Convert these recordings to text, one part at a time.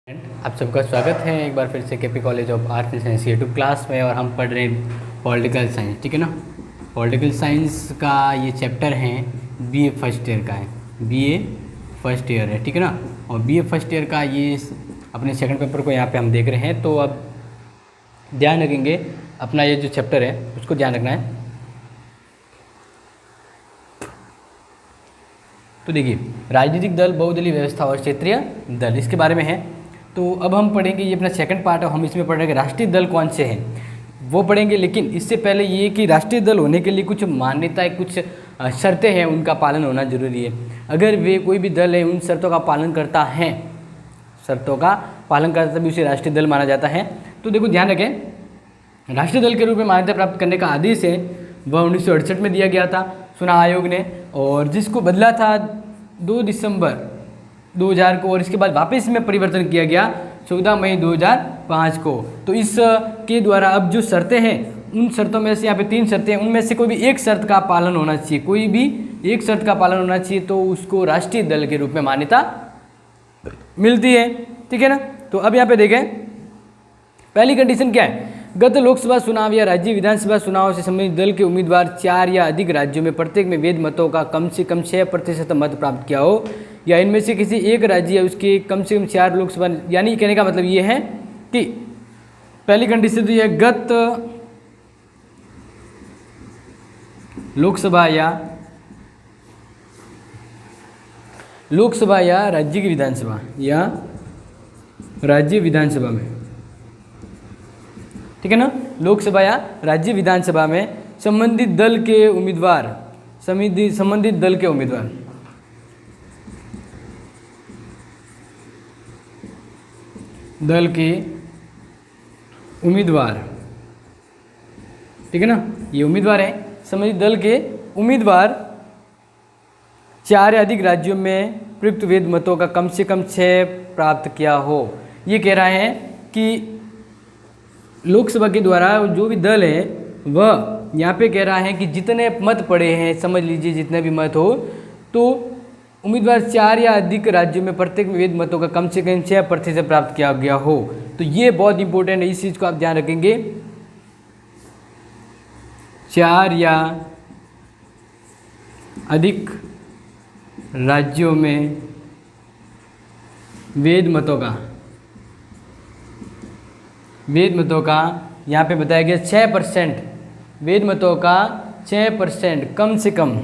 आप सबका स्वागत है एक बार फिर से KP college of arts and science YouTube class में। और हम पढ़ रहे हैं पॉलिटिकल साइंस, ठीक है ना। पॉलिटिकल साइंस का ये चैप्टर है बीए फर्स्ट ईयर का है, बीए फर्स्ट ईयर है, ठीक है ना। और बीए फर्स्ट ईयर का ये अपने सेकंड पेपर को यहाँ पे हम देख रहे हैं। तो अब ध्यान रखेंगे अपना ये जो चैप्टर है उसको ध्यान रखना है। तो देखिए, राजनीतिक दल, बहुदलीय व्यवस्था और क्षेत्रीय दल, इसके बारे में है। तो अब हम पढ़ेंगे, ये अपना सेकंड पार्ट है, हम इसमें पढ़ेंगे राष्ट्रीय दल कौन से हैं वो पढ़ेंगे। लेकिन इससे पहले ये कि राष्ट्रीय दल होने के लिए कुछ मान्यताएं, कुछ शर्तें हैं, उनका पालन होना जरूरी है। अगर वे कोई भी दल है उन शर्तों का पालन करता है, शर्तों का पालन करता तभी उसे राष्ट्रीय दल माना जाता है। तो देखो ध्यान रखें, राष्ट्रीय दल के रूप में मान्यता प्राप्त करने का आदेश है वह 1968 में दिया गया था चुनाव आयोग ने, और जिसको बदला था 2 दिसंबर 2000 को, और इसके बाद वापस में परिवर्तन किया गया 14 मई 2005 को। तो इस के द्वारा अब जो शर्तें हैं उन शर्तों में से यहाँ पे 3 शर्तें हैं, उनमें से कोई भी एक शर्त का पालन होना चाहिए, कोई भी एक शर्त का पालन होना चाहिए, तो उसको राष्ट्रीय दल के रूप में मान्यता मिलती है, ठीक है ना। तो अब यहाँ पे देखें, पहली कंडीशन क्या है, गत लोकसभा चुनाव या राज्य विधानसभा चुनाव से संबंधित दल के उम्मीदवार 4 या अधिक राज्यों में प्रत्येक में वैध मतों का कम से कम 6% मत प्राप्त किया हो, या इनमें से किसी एक राज्य या उसके कम से कम 4 लोकसभा। यानी कहने का मतलब ये है कि पहली कंडीशन तो ये गत लोकसभा या राज्य की विधानसभा या राज्य विधानसभा में, ठीक है ना, लोकसभा या राज्य विधानसभा में संबंधित दल के उम्मीदवार ठीक है ना, ये उम्मीदवार है, संबंधित दल के उम्मीदवार 4 या अधिक राज्यों में प्रयुक्त वैध मतों का कम से कम 6 प्राप्त किया हो। ये कह रहा है कि लोकसभा के द्वारा जो भी दल है वह यहाँ पे कह रहा है कि जितने मत पड़े हैं, समझ लीजिए जितने भी मत हो, तो उम्मीदवार 4 या अधिक राज्यों में प्रत्येक में वैध मतों का कम से कम 6% प्राप्त किया गया हो। तो ये बहुत इंपॉर्टेंट है, इस चीज़ को आप ध्यान रखेंगे। 4 या अधिक राज्यों में वैध मतों का यहाँ पे बताया गया 6%, वैध मतों का 6% कम से कम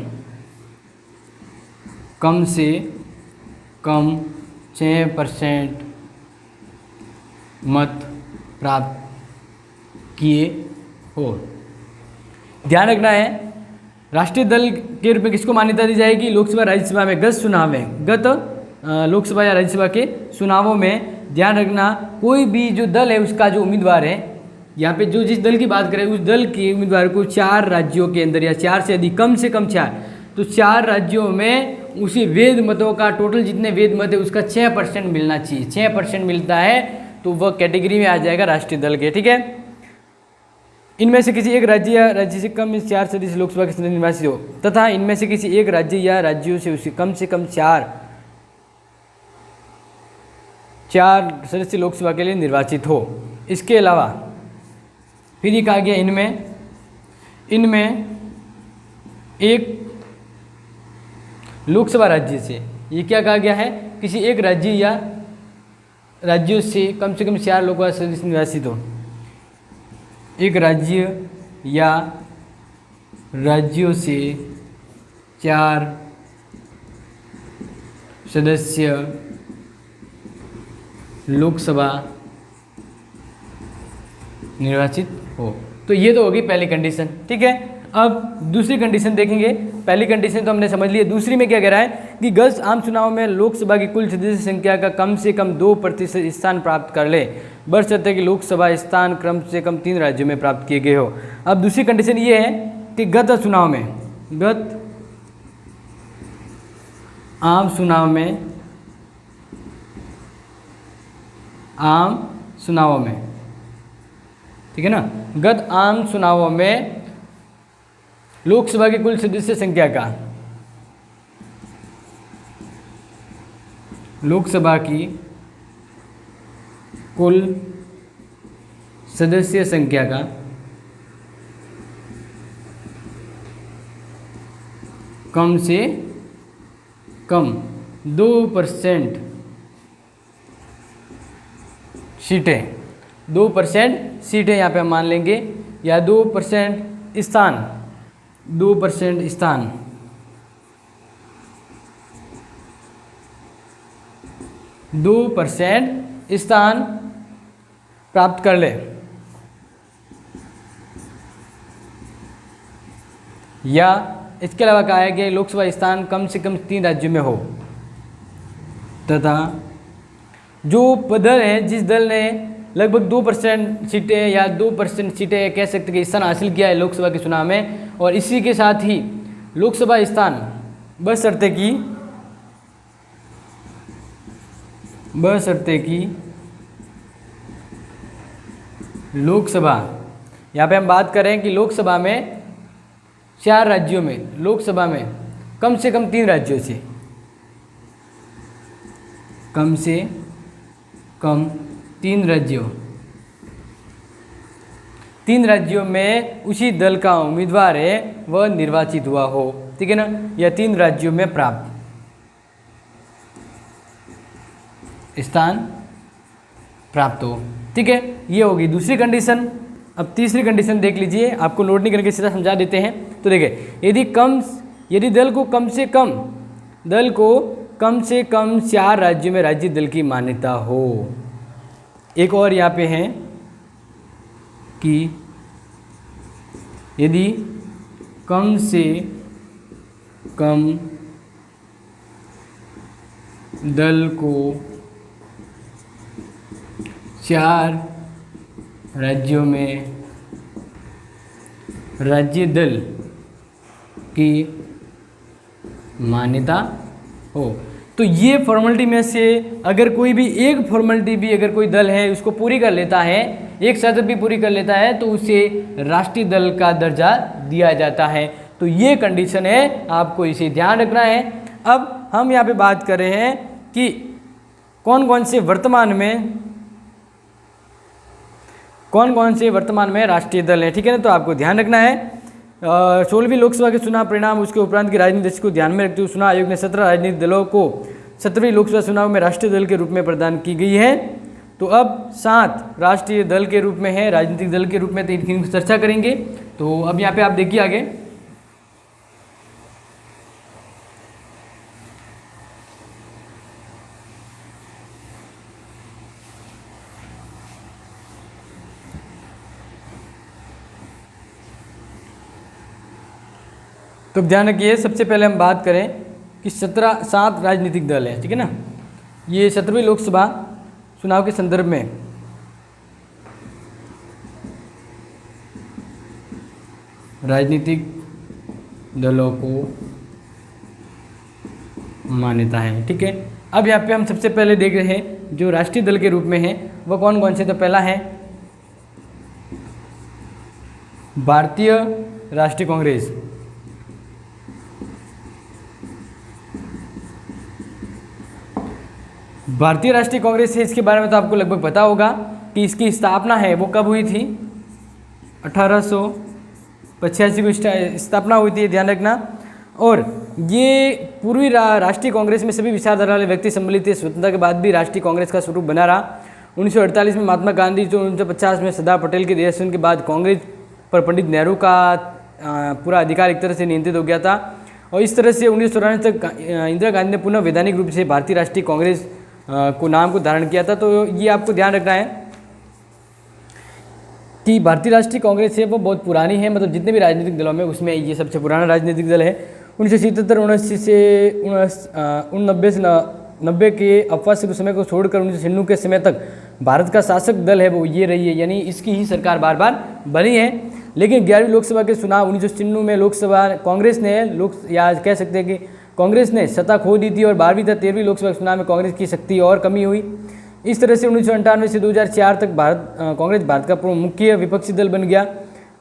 6% मत प्राप्त किए हो। ध्यान रखना है, राष्ट्रीय दल के रूप में किसको मान्यता दी जाएगी, लोकसभा राज्यसभा में गत चुनाव में, लोकसभा या राज्यसभा के चुनावों में। ध्यान रखना, कोई भी जो दल है उसका जो उम्मीदवार है, यहाँ पे जो जिस दल की बात करें उस दल के उम्मीदवार को 4 राज्यों के अंदर या 4 से अधिक, कम से कम 4, तो 4 राज्यों में उसे वैध मतों का टोटल जितने वैध मत है उसका 6% मिलना चाहिए। 6% मिलता है तो वह कैटेगरी में आ जाएगा राष्ट्रीय दल के, ठीक है। इनमें से किसी एक राज्य या राज्य से कम 4 सदस्य लोकसभा के सदस्य निर्वाचित हो, तथा इनमें से किसी एक राज्य या राज्यों से उसके कम 4 सदस्य लोकसभा के लिए निर्वाचित हो। इसके अलावा फिर ये कहा गया, इनमें एक लोकसभा राज्य से, ये क्या कहा गया है, किसी एक राज्य या राज्यों से कम 4 लोकसभा सदस्य निर्वाचित हो। एक राज्य या राज्यों से 4 सदस्य लोकसभा निर्वाचित हो। तो ये तो होगी पहली कंडीशन, ठीक है। अब दूसरी कंडीशन देखेंगे। पहली कंडीशन तो हमने समझ ली है, दूसरी में क्या कह रहा है कि गत आम चुनाव में लोकसभा की कुल सदस्य संख्या का कम से कम 2% स्थान प्राप्त कर ले, बशर्ते कि लोकसभा स्थान कम से कम 3 राज्यों में प्राप्त किए गए हो। अब दूसरी कंडीशन ये है कि गत आम चुनावों में, ठीक है ना, गत आम चुनावों में लोकसभा की कुल सदस्य संख्या का लोकसभा की कुल सदस्य संख्या का कम से कम 2% सीटें, 2% सीटें यहाँ पे हम मान लेंगे, या 2% स्थान, 2% स्थान, 2% स्थान प्राप्त कर ले, या इसके अलावा कहा है कि लोकसभा स्थान कम से कम 3 राज्यों में हो, तथा जो दल है, जिस दल ने लगभग 2% सीटें या 2% सीटें कह सकते कि स्थान हासिल किया है लोकसभा के चुनाव में, और इसी के साथ ही लोकसभा स्थान बशर्ते कि लोकसभा, यहाँ पे हम बात करें कि लोकसभा में 4 राज्यों में, लोकसभा में कम से कम 3 राज्यों से, कम से कम 3 राज्यों में उसी दल का उम्मीदवार है वह निर्वाचित हुआ हो, ठीक है ना, या 3 राज्यों में प्राप्त स्थान प्राप्त हो, ठीक है। ये होगी दूसरी कंडीशन। अब तीसरी कंडीशन देख लीजिए, आपको नोट नहीं करके सीधा समझा देते हैं। तो देखिए, यदि दल को कम से कम 4 राज्यों में राज्य दल की मान्यता हो। एक और यहाँ पे है कि यदि कम से कम दल को 4 राज्यों में राज्य दल की मान्यता हो, तो ये फॉर्मेलिटी में से अगर कोई भी एक फॉर्मेलिटी भी अगर कोई दल है उसको पूरी कर लेता है, एक शर्त भी पूरी कर लेता है, तो उसे राष्ट्रीय दल का दर्जा दिया जाता है। तो ये कंडीशन है, आपको इसे ध्यान रखना है। अब हम यहाँ पे बात कर रहे हैं कि कौन कौन से वर्तमान में राष्ट्रीय दल हैं, ठीक है ना। तो आपको ध्यान रखना है 16वीं लोकसभा के चुनाव परिणाम, उसके उपरांत की राजनीति दृष्टि को ध्यान में रखते हुए चुनाव आयोग ने 17 राजनीतिक दलों को 17वीं लोकसभा चुनाव में राष्ट्रीय दल के रूप में प्रदान की गई है। तो अब 7 राष्ट्रीय दल के रूप में है, राजनीतिक दल के रूप में, तो इनकी चर्चा करेंगे। तो अब यहाँ पे आप देखिए आगे, तो ध्यान रखिए, सबसे पहले हम बात करें कि 7 राजनीतिक दल हैं, ठीक है ना। ये 17वीं लोकसभा चुनाव के संदर्भ में राजनीतिक दलों को मान्यता है, ठीक है। अब यहाँ पे हम सबसे पहले देख रहे हैं जो राष्ट्रीय दल के रूप में है वह कौन कौन से। तो पहला है भारतीय राष्ट्रीय कांग्रेस, भारतीय राष्ट्रीय कांग्रेस है। इसके बारे में तो आपको लगभग पता होगा कि इसकी स्थापना है वो कब हुई थी, 1885 को स्थापना हुई थी, ध्यान रखना। और ये पूर्वी राष्ट्रीय कांग्रेस में सभी विचारधारा वाले व्यक्ति सम्मिलित थे। स्वतंत्रता के बाद भी राष्ट्रीय कांग्रेस का स्वरूप बना रहा। 1948 में महात्मा गांधी, जो 1950 में सरदार पटेल के निर्देशन के बाद कांग्रेस पर पंडित नेहरू का पूरा अधिकार एक तरह से नियंत्रित हो गया था। और इस तरह से 1994 तक इंदिरा गांधी ने पुनः वैधानिक रूप से भारतीय राष्ट्रीय कांग्रेस को नाम को धारण किया था। तो ये आपको ध्यान रखना है कि भारतीय राष्ट्रीय कांग्रेस है वो बहुत पुरानी है, मतलब जितने भी राजनीतिक दलों में उसमें ये सबसे पुराना राजनीतिक दल है। 1977 से 1990 के अपवास के समय को छोड़कर 1996 के समय तक भारत का शासक दल है वो ये रही है, यानी इसकी ही सरकार बार बार बनी है। लेकिन 11वीं लोकसभा के चुनाव 1996 में लोकसभा कांग्रेस ने या कह सकते हैं कि कांग्रेस ने सत्ता खो दी थी, और 12वीं तथा 13वीं लोकसभा चुनाव में कांग्रेस की शक्ति और कमी हुई। इस तरह से 1998 से 2004 तक कांग्रेस भारत का मुख्य विपक्षी दल बन गया।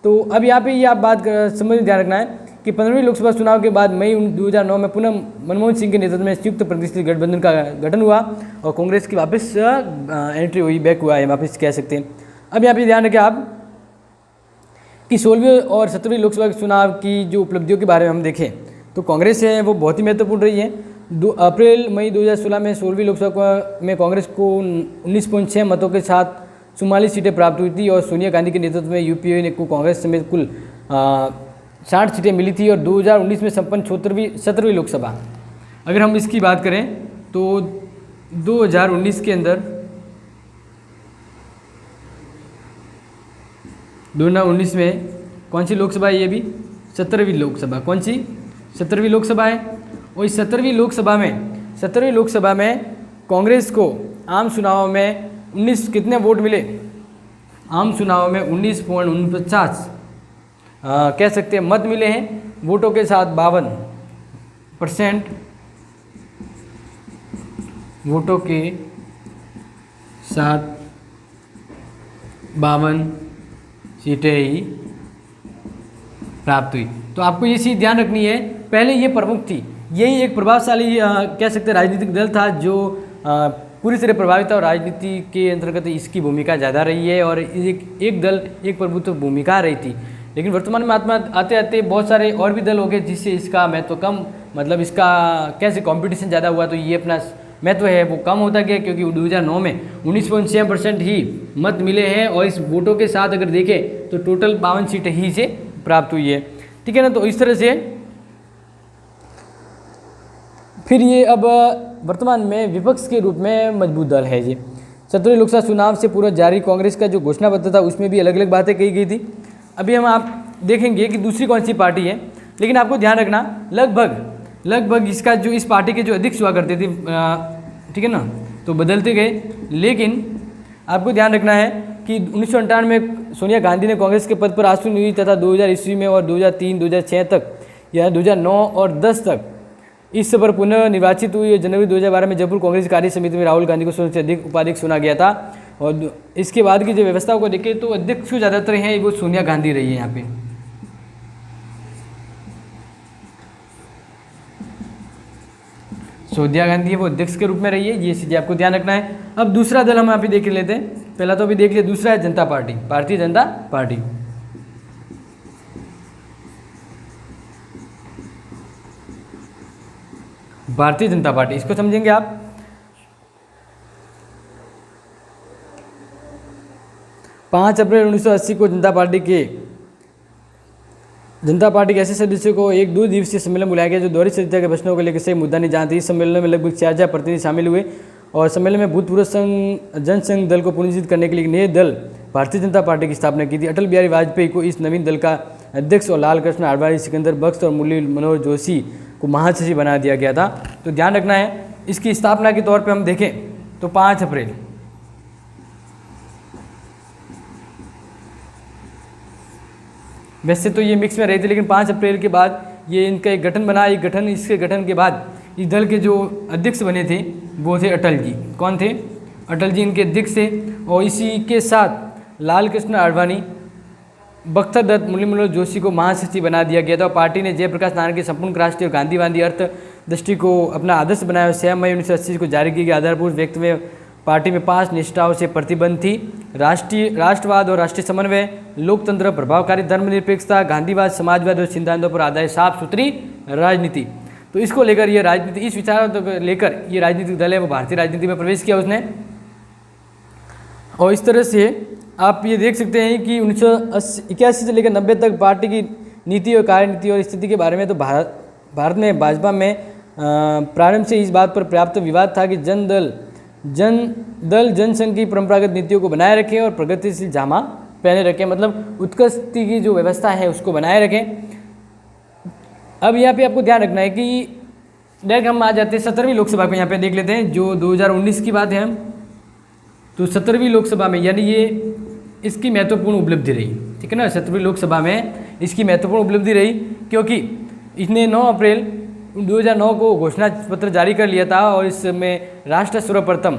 तो अब यहाँ पे ये आप बात समझ ध्यान रखना है कि 15वीं लोकसभा चुनाव के बाद मई 2009 में पुनः मनमोहन सिंह के नेतृत्व में संयुक्त प्रतिष्ठित गठबंधन का गठन हुआ और कांग्रेस की वापस एंट्री हुई, बैक हुआ है वापस कह सकते हैं। अब यहाँ पे ध्यान रखें आप कि 16वीं और 17वीं लोकसभा के चुनाव की जो उपलब्धियों के बारे में हम देखें तो कांग्रेस है वो बहुत ही महत्वपूर्ण रही है। 2 अप्रैल मई 2016 में 16वीं लोकसभा में कांग्रेस को 19.6 मतों के साथ 44 सीटें प्राप्त हुई थी और सोनिया गांधी के नेतृत्व में यूपीए को कांग्रेस समेत कुल 60 सीटें मिली थी। और 2019 में संपन्न 17वीं लोकसभा, अगर हम इसकी बात करें तो 2019 के अंदर 2019 में कौन सी लोकसभा है, ये भी 17वीं लोकसभा, कौन सी 17वीं लोकसभा है। और इस 17वीं लोकसभा में कांग्रेस को आम चुनाव में 19 कितने वोट मिले, आम चुनाव में 19.49 कह सकते हैं मत मिले हैं, वोटों के साथ 52% वोटों के साथ 52 सीटें ही प्राप्त हुई। तो आपको ये चीज़ ध्यान रखनी है, पहले ये प्रमुख थी, यही एक प्रभावशाली कह सकते हैं राजनीतिक दल था जो पूरी तरह प्रभावित था और राजनीति के अंतर्गत इसकी भूमिका ज़्यादा रही है और एक दल एक प्रभुत्व भूमिका रही थी। लेकिन वर्तमान में आते आते बहुत सारे और भी दल हो गए जिससे इसका महत्व कम, मतलब इसका कैसे कंपटीशन ज़्यादा हुआ तो ये अपना महत्व है वो कम होता गया, क्योंकि 2009 में 19.6% ही मत मिले हैं और इस वोटों के साथ अगर देखें तो टोटल 52 सीटें ही से प्राप्त हुई है, ठीक है ना। तो इस तरह से फिर ये अब वर्तमान में विपक्ष के रूप में मजबूत दल है। ये 17वीं लोकसभा चुनाव से पूर्व जारी कांग्रेस का जो घोषणा पत्र था उसमें भी अलग अलग बातें कही गई थी। अभी हम आप देखेंगे कि दूसरी कौन सी पार्टी है, लेकिन आपको ध्यान रखना लगभग इसका जो इस पार्टी के जो अध्यक्ष हुआ करते थे, ठीक है ना, तो बदलते गए। लेकिन आपको ध्यान रखना है कि 1998 में सोनिया गांधी ने कांग्रेस के पद पर आसीन हुई तथा 2000 ईस्वी में और 2003, 2006 तक या 2009 और 10 तक इस पर पुनः निर्वाचित हुई। जनवरी 2012 में जयपुर कांग्रेस कार्य समिति में राहुल गांधी को सबसे अधिक उपाध्यक्ष चुना गया था। और इसके बाद की जो व्यवस्थाओं को देखें तो अध्यक्ष जो ज़्यादातर हैं वो सोनिया गांधी रही है। यहाँ पे सोनिया गांधी है वो अध्यक्ष के रूप में रही है, ये चीज़ें आपको ध्यान रखना है। अब दूसरा दल हम यहाँ पे देख लेते हैं, पहला तो अभी देख लिया, दूसरा है जनता party, Bharatiya Janata party. Bharatiya Janata party इसको समझेंगे आप। पाँच अप्रैल 1980 को जनता पार्टी के ऐसे सदस्यों को एक 2 दिवसीय सम्मेलन बुलाया गया जो दोहरी सदस्यता के प्रश्नों को लेकर सही मुद्दा नहीं जानते। इस सम्मेलन में लगभग 4000 प्रतिनिधि शामिल हुए और सम्मेलन में भूतपूर्व जनसंघ दल को पुनर्जीवित करने के लिए नए दल भारतीय जनता पार्टी की स्थापना की थी। अटल बिहारी वाजपेयी को इस नवीन दल का अध्यक्ष और लाल कृष्ण आडवाणी, सिकंदर बख्श और मुरली मनोहर जोशी को महासचिव बना दिया गया था। तो ध्यान रखना है, इसकी स्थापना के तौर पे हम देखें तो 5 अप्रैल वैसे तो ये मिक्स में रही थी, लेकिन 5 अप्रैल के बाद ये इनका एक गठन बना। इसके गठन के बाद इस दल के जो अध्यक्ष बने थे वो थे अटल जी। कौन थे? अटल जी इनके अध्यक्ष थे। और इसी के साथ लाल कृष्ण आडवाणी, बख्तर दत्त, मुरली मनोहर जोशी को महासचिव बना दिया गया था। पार्टी ने जयप्रकाश नारायण के संपूर्ण राष्ट्रीय और गांधीवादी अर्थ दृष्टि को अपना आदर्श बनाया। 6 मई 1980 को जारी की गई आधारभूत व्यक्त में पार्टी में 5 निष्ठाओं से प्रतिबंध थी: राष्ट्रवाद और राष्ट्रीय समन्वय, लोकतंत्र, प्रभावकारी धर्मनिरपेक्षता, गांधीवाद, समाजवाद और सिद्धांतों पर आधारित साफ सुथरी राजनीति। तो इसको लेकर ये राजनीति, इस विचारों को लेकर ये राजनीतिक दल है वो भारतीय राजनीति में प्रवेश किया उसने। और इस तरह से आप ये देख सकते हैं कि 1981 से लेकर 90 तक पार्टी की नीति और कार्यनीति और स्थिति के बारे में तो भारत में भाजपा में प्रारंभ से इस बात पर पर्याप्त विवाद था कि जनसंघ की परंपरागत नीतियों को बनाए रखें और प्रगतिशील जामा पहने रखें, मतलब उत्कृष्टि की जो व्यवस्था है उसको बनाए रखें। अब यहाँ पे आपको ध्यान रखना है कि डायरेक्ट हम आ जाते हैं 17वीं लोकसभा को, यहाँ पे देख लेते हैं जो 2019 की बात है हम। तो 17वीं लोकसभा में यानी ये इसकी महत्वपूर्ण उपलब्धि रही, ठीक है ना। 17वीं लोकसभा में इसकी महत्वपूर्ण उपलब्धि रही क्योंकि इसने 9 अप्रैल 2009 को घोषणा पत्र जारी कर लिया था और इसमें राष्ट्र सर्वप्रथम,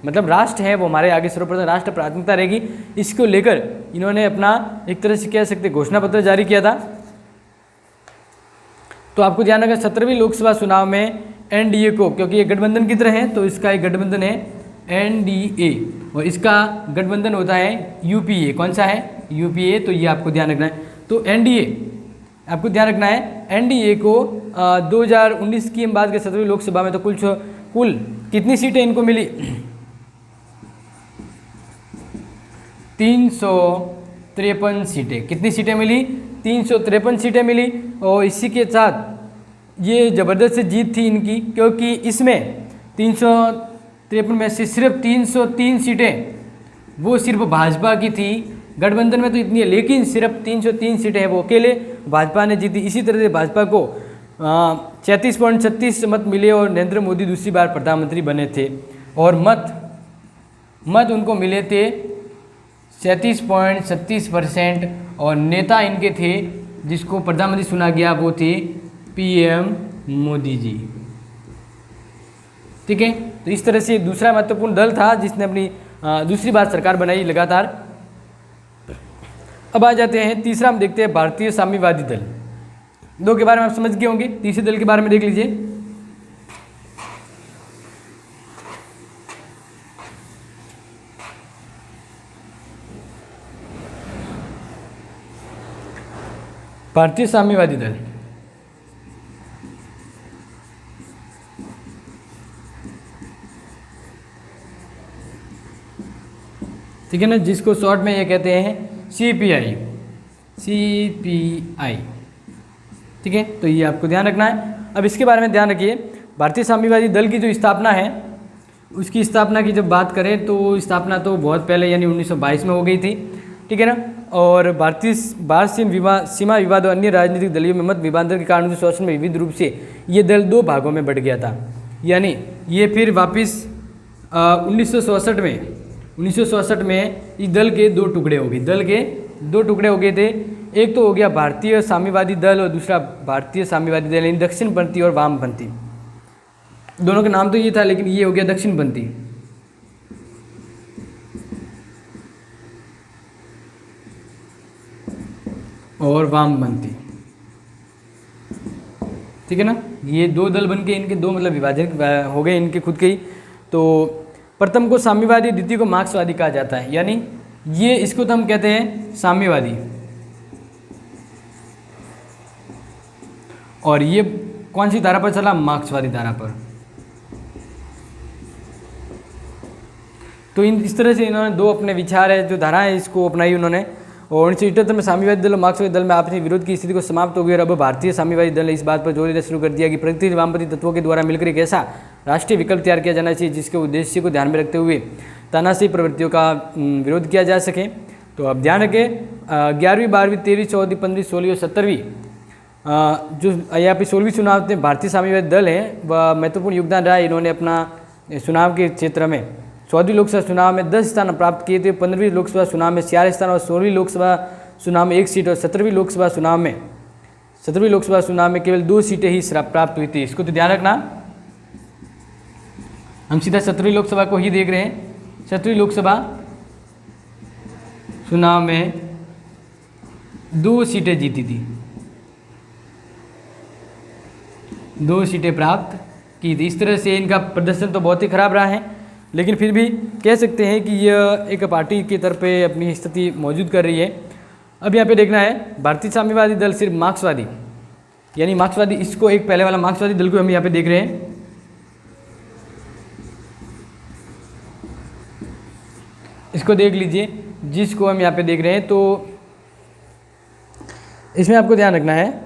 मतलब राष्ट्र है वो हमारे आगे सर्वप्रथम, राष्ट्र प्राथमिकता रहेगी, इसको लेकर इन्होंने अपना एक तरह से कह सकते घोषणा पत्र जारी किया था। तो आपको ध्यान रखना 17वीं लोकसभा चुनाव में एनडीए को, क्योंकि ये गठबंधन की तरह है तो इसका एक गठबंधन है एनडीए और इसका गठबंधन होता है यूपीए। कौन सा है? यूपीए। तो ये आपको ध्यान रखना है। तो एनडीए आपको ध्यान रखना है, एनडीए को 2019 की हम बात करें 17वीं लोकसभा में तो कुल कितनी सीटें इनको मिली? 353 सीटें। कितनी सीटें मिली? 353 सीटें मिली। और इसी के साथ ये ज़बरदस्त जीत थी इनकी, क्योंकि इसमें 353 में से सिर्फ 303 सीटें वो सिर्फ भाजपा की थी। गठबंधन में तो इतनी है, लेकिन सिर्फ 303 सीटें हैं वो अकेले भाजपा ने जीती। इसी तरह से भाजपा को 33.36 मत मिले और नरेंद्र मोदी दूसरी बार प्रधानमंत्री बने थे। और मत उनको मिले थे 37.36% और नेता इनके थे जिसको प्रधानमंत्री चुना गया वो थे पीएम मोदी जी। ठीक है, तो इस तरह से दूसरा महत्वपूर्ण दल था जिसने अपनी दूसरी बार सरकार बनाई लगातार। अब आ जाते हैं तीसरा, हम देखते हैं भारतीय साम्यवादी दल। दो के बारे में आप समझ गए होंगे, तीसरे दल के बारे में देख लीजिए। भारतीय साम्यवादी दल ठीक है ना, जिसको शॉर्ट में ये कहते हैं सीपीआई। ठीक है, तो ये आपको ध्यान रखना है। अब इसके बारे में ध्यान रखिए, भारतीय साम्यवादी दल की जो स्थापना है उसकी स्थापना की जब बात करें तो स्थापना तो बहुत पहले यानी 1922 में हो गई थी। ठीक है ना, और भारत सीमा विवाद और अन्य राजनीतिक दलों में मत विभाजन के कारण शोषण में विविध रूप से ये दल दो भागों में बढ़ गया था। यानी ये फिर वापस 1967 में इस दल के दो टुकड़े हो गए थे। एक तो हो गया भारतीय साम्यवादी दल और दूसरा भारतीय साम्यवादी दल, यानी दक्षिणपंथी और वामपंथी। दोनों का नाम तो ये था, लेकिन ये हो गया दक्षिणपंथी और वामपंथी। ठीक है ना, ये दो दल बन के इनके दो मतलब विभाजन हो गए इनके खुद के ही। तो प्रथम को साम्यवादी, द्वितीय को मार्क्सवादी कहा जाता है। यानी ये इसको तो हम कहते हैं साम्यवादी, और ये कौन सी धारा पर चला? मार्क्सवादी धारा पर। तो इस तरह से इन्होंने दो अपने विचार है जो धारा है इसको अपनाई उन्होंने। और 1978 में साम्यवादी दल और मार्क्सवादी दल में आपसी विरोध की स्थिति को समाप्त हो गई और अब भारतीय साम्यवादी दल ने इस बात पर जोर देना शुरू कर दिया कि प्रगतिशील वामपंथी तत्वों के द्वारा मिलकर एक ऐसा राष्ट्रीय विकल्प तैयार किया जाना चाहिए जिसके उद्देश्य को ध्यान में रखते हुए तानाशाही प्रवृत्तियों का विरोध किया जा सके। तो अब ध्यान रखें, 11वीं 12वीं 13वीं 14वीं 15वीं 16वीं और 17वीं जो यहाँ पे 16वीं चुनाव थे भारतीय साम्यवादी दल है वह महत्वपूर्ण योगदान रहा है। इन्होंने अपना चुनाव के क्षेत्र में 14वीं लोकसभा चुनाव में 10 स्थान प्राप्त किए थे, 15वीं लोकसभा चुनाव में 4 स्थान और 16वीं लोकसभा चुनाव में 1 सीट और 17वीं लोकसभा चुनाव में केवल 2 सीटें ही प्राप्त हुई थी। इसको तो ध्यान रखना, हम सीधा 17वीं लोकसभा को ही देख रहे हैं। 17वीं लोकसभा चुनाव में 2 सीटें जीती थी, 2 सीटें प्राप्त की थी। इस तरह से इनका प्रदर्शन तो बहुत ही खराब रहा है, लेकिन फिर भी कह सकते हैं कि यह एक पार्टी की तरफ पे अपनी स्थिति मौजूद कर रही है। अब यहाँ पे देखना है भारतीय साम्यवादी दल सिर्फ मार्क्सवादी, यानी मार्क्सवादी, इसको एक पहले वाला मार्क्सवादी दल को हम यहाँ पे देख रहे हैं। इसको देख लीजिए, जिसको हम यहाँ पे देख रहे हैं। तो इसमें आपको ध्यान रखना है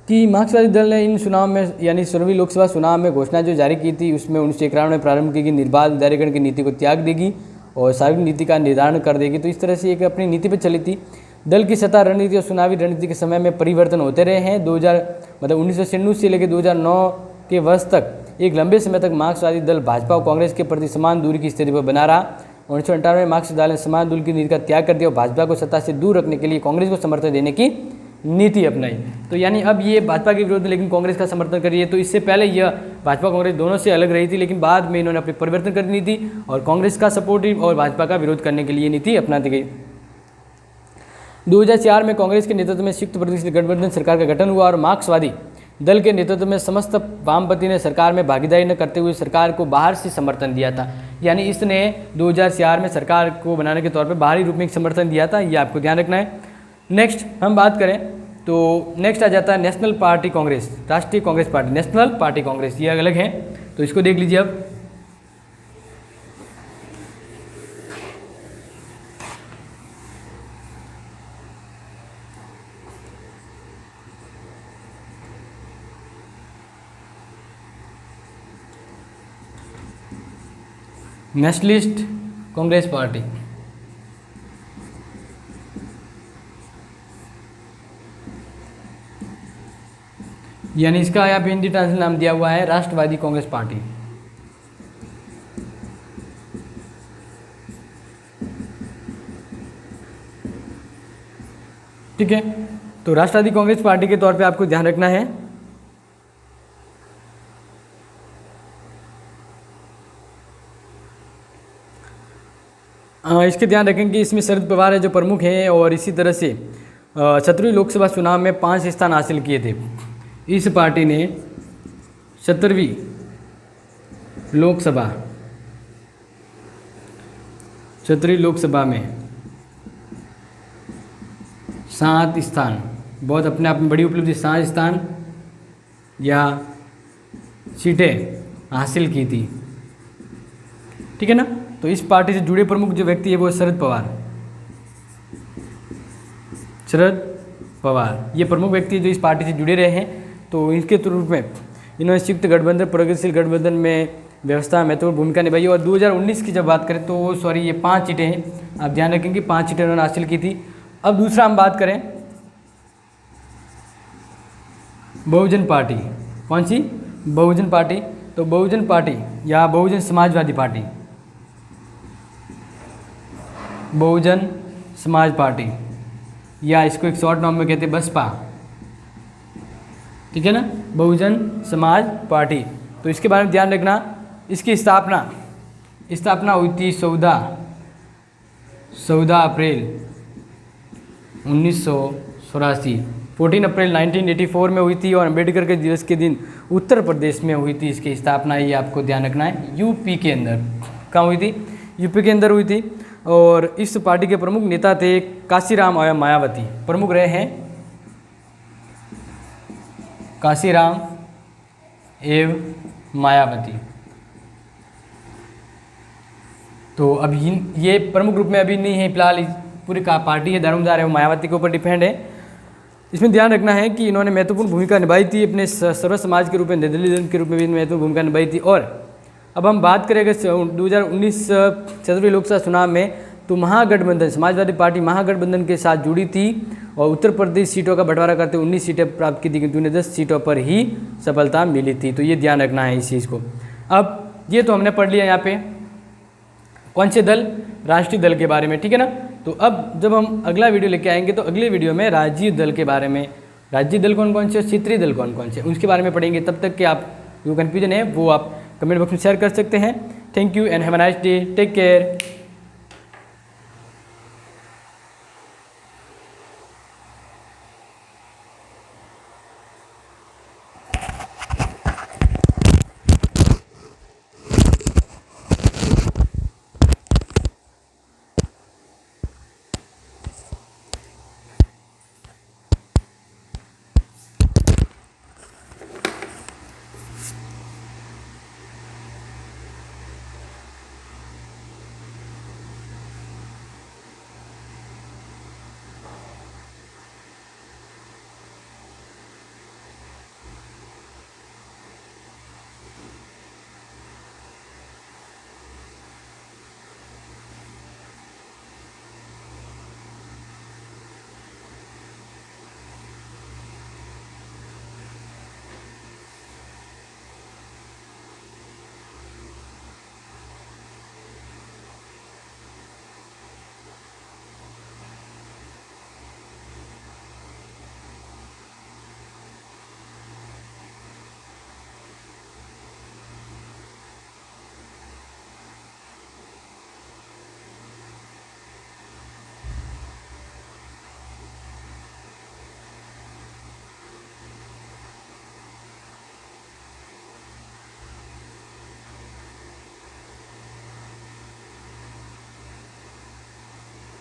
कि मार्क्सवादी दल ने इन चुनाव में यानी 16वीं लोकसभा चुनाव में घोषणा जो जारी की थी उसमें 1951 में प्रारंभ की कि निर्बाध दायरेकरण की नीति को त्याग देगी और सार्वजनिक नीति का निर्धारण कर देगी। तो इस तरह से एक अपनी नीति पर चली थी। दल की सत्ता रणनीति और चुनावी रणनीति के समय में परिवर्तन होते रहे हैं। 1996 से लेकर 2009 के वर्ष तक एक लंबे समय तक मार्क्सवादी दल भाजपा और कांग्रेस के प्रति समान दूरी की स्थिति पर बना रहा। 1998 में मार्क्सवादी दल ने समान दूरी की नीति का त्याग कर दिया और भाजपा को सत्ता से दूर रखने के लिए कांग्रेस को समर्थन देने की नीति अपनाई। तो यानी अब ये भाजपा के विरोध में लेकिन कांग्रेस का समर्थन कर रही है। तो इससे पहले यह भाजपा कांग्रेस दोनों से अलग रही थी, लेकिन बाद में इन्होंने अपनी परिवर्तन कर दी थी और कांग्रेस का सपोर्टिव और भाजपा का विरोध करने के लिए नीति अपनाती गई। 2004 में कांग्रेस के नेतृत्व में संयुक्त प्रदेश गठबंधन सरकार का गठन हुआ और मार्क्सवादी दल के नेतृत्व में समस्त वामपंथी ने सरकार में भागीदारी न करते हुए सरकार को बाहर से समर्थन दिया था। यानी इसने 2004 में सरकार को बनाने के तौर पर बाहरी रूप में एक समर्थन दिया था, ये आपको ध्यान रखना है। नेक्स्ट हम बात करें तो नेक्स्ट आ जाता है नेशनल पार्टी कांग्रेस, राष्ट्रीय Congress party, national party Congress, ये अलग है, तो इसको देख लीजिए अब। नेशनलिस्ट कांग्रेस पार्टी, यानी इसका यहाँ पे हिंदी ट्रांसलेशन नाम दिया हुआ है राष्ट्रवादी कांग्रेस पार्टी। ठीक है, तो राष्ट्रवादी कांग्रेस पार्टी के तौर पे आपको ध्यान रखना है इसके ध्यान रखें कि इसमें शरद पवार है जो प्रमुख हैं, और इसी तरह से 17वीं लोकसभा चुनाव में 5 स्थान हासिल किए थे। इस पार्टी ने 17वीं लोकसभा में 7 स्थान, बहुत अपने आप में बड़ी उपलब्धि, 7 स्थान या सीटें हासिल की थी। ठीक है ना, तो इस पार्टी से जुड़े प्रमुख जो व्यक्ति है वो शरद पवार, ये प्रमुख व्यक्ति जो इस पार्टी से जुड़े रहे हैं। तो इनके रूप में इन्होंने संयुक्त गठबंधन, प्रगतिशील गठबंधन में व्यवस्था में महत्वपूर्ण भूमिका निभाई। और 2019 की जब बात करें तो सॉरी ये 5 सीटें हैं, आप ध्यान रखेंगे 5 सीटें उन्होंने हासिल की थी। अब दूसरा हम बात करें बहुजन पार्टी, कौन सी? बहुजन पार्टी। तो बहुजन पार्टी या बहुजन समाजवादी पार्टी, बहुजन समाज पार्टी, या इसको एक शॉर्ट नाम में कहते हैं बसपा। ठीक है ना, बहुजन समाज पार्टी। तो इसके बारे में ध्यान रखना, इसकी स्थापना हुई थी 14 अप्रैल 1984, 14 अप्रैल 1984 में हुई थी, और अम्बेडकर के दिवस के दिन उत्तर प्रदेश में हुई थी इसकी स्थापना। ये आपको ध्यान रखना है, यूपी के अंदर। कहाँ हुई थी? यूपी के अंदर हुई थी। और इस पार्टी के प्रमुख नेता थे काशीराम और मायावती, प्रमुख रहे हैं काशीराम एवं मायावती। तो अभी ये प्रमुख रूप में अभी नहीं है फिलहाल, पूरी का पार्टी है धर्मदार है वो मायावती के ऊपर डिपेंड है। इसमें ध्यान रखना है कि इन्होंने महत्वपूर्ण भूमिका निभाई थी, अपने सर्व समाज के रूप में, निर्दलीय दल के रूप में भी महत्वपूर्ण भूमिका निभाई थी। और अब हम बात करें 2019 17वीं लोकसभा चुनाव में, तो महागठबंधन, समाजवादी पार्टी महागठबंधन के साथ जुड़ी थी और उत्तर प्रदेश सीटों का बंटवारा करते 19 सीटें प्राप्त की थी, किंतु उन्हें 10 सीटों पर ही सफलता मिली थी। तो ये ध्यान रखना है इस चीज़ को। अब ये तो हमने पढ़ लिया यहाँ पे कौन से दल, राष्ट्रीय दल के बारे में। ठीक है ना, तो अब जब हम अगला वीडियो लेके आएंगे तो अगले वीडियो में राज्य दल के बारे में, राज्य दल कौन कौन से और क्षेत्रीय दल कौन कौन से, उसके बारे में पढ़ेंगे। तब तक के आप जो कन्फ्यूजन है वो आप कमेंट बॉक्स में शेयर कर सकते हैं। Thank you and have a nice day, take care.